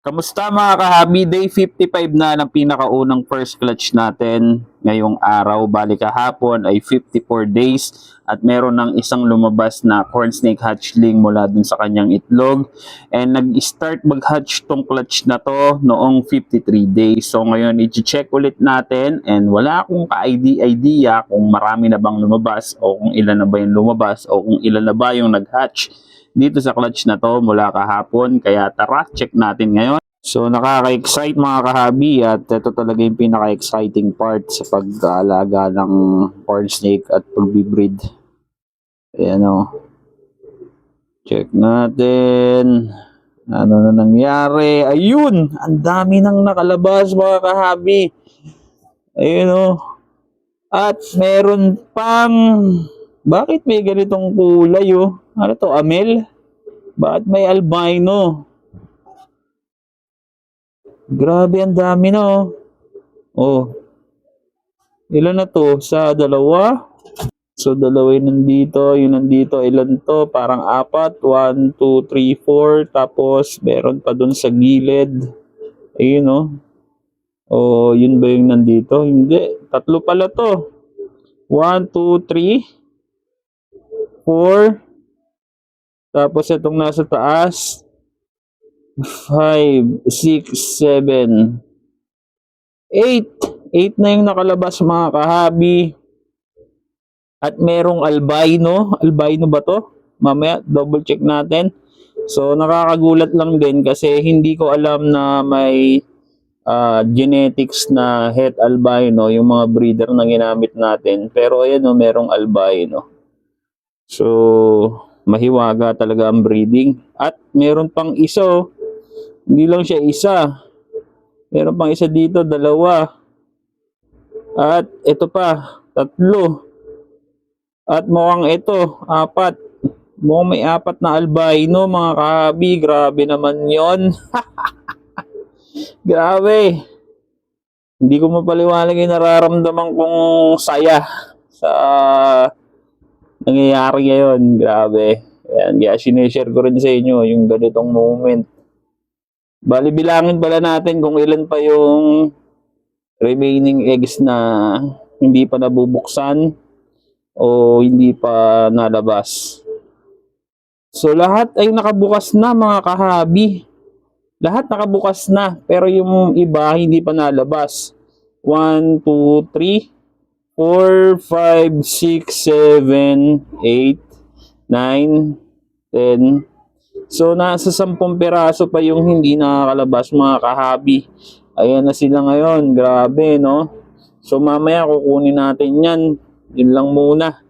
Kamusta mga kahabi? Day 55 na ng pinakaunang first clutch natin ngayong araw. Bali kahapon ay 54 days at meron ng isang lumabas na corn snake hatchling mula dun sa kanyang itlog. And nag-start mag-hatch tong clutch na to noong 53 days. So ngayon i-check ulit natin and wala akong ka-idea kung marami na bang lumabas o kung ilan na ba yung lumabas o kung ilan na ba yung nag-hatch dito sa clutch na to mula kahapon. Kaya tara, check natin ngayon. So nakaka-excite mga kahabi at ito talaga yung pinaka-exciting part sa pag-aalaga ng corn snake at pag-breed. Ayan o. Check natin. Ano na nangyari? Ayun! Ang dami nang nakalabas mga kahabi. Ayun o. At meron pang... Bakit may ganitong kulay o? Ano to? Amel? Bakit may albino? Grabe, ang dami na oh. Oh. Ilan na to? Sa dalawa? So dalawa yung nandito, yung nandito, ilan to? Parang apat. 1, 2, 3, 4. Tapos meron pa dun sa gilid. Ayun oh. Oh, yun ba yung nandito? Hindi. Tatlo pala to. 1, 2, 3. 4. Tapos itong nasa taas. 5, 6, 7, 8. 8 na yung nakalabas mga kahabi. At merong albino. Albino ba to? Mamaya double check natin. So nakakagulat lang din kasi hindi ko alam na may genetics na het albino yung mga breeder na ginamit natin. Pero ayan o, merong albino. So mahiwaga talaga ang breeding. At meron pang isa o. Hindi lang siya isa. Meron pang isa dito, dalawa. At ito pa, 3. At mukhang ito, 4. Mukhang may 4 na albino mga kahabi. Grabe naman yon. Grabe. Hindi ko mapaliwanag yung nararamdaman kong saya sa nangyayari ngayon. Grabe. Ayan, kaya sinishare ko rin sa inyo yung ganitong moment. Bali bilangin pala natin kung ilan pa yung remaining eggs na hindi pa nabubuksan o hindi pa nalabas. So lahat ay nakabukas na mga kahabi. Lahat nakabukas na pero yung iba hindi pa nalabas. 1, 2, 3, 4, 5, 6, 7, 8, 9, 10. So nasa 10 piraso pa yung hindi nakakalabas mga kahabi. Ayan na sila ngayon. Grabe no. So mamaya kukunin natin yan. Yun lang muna.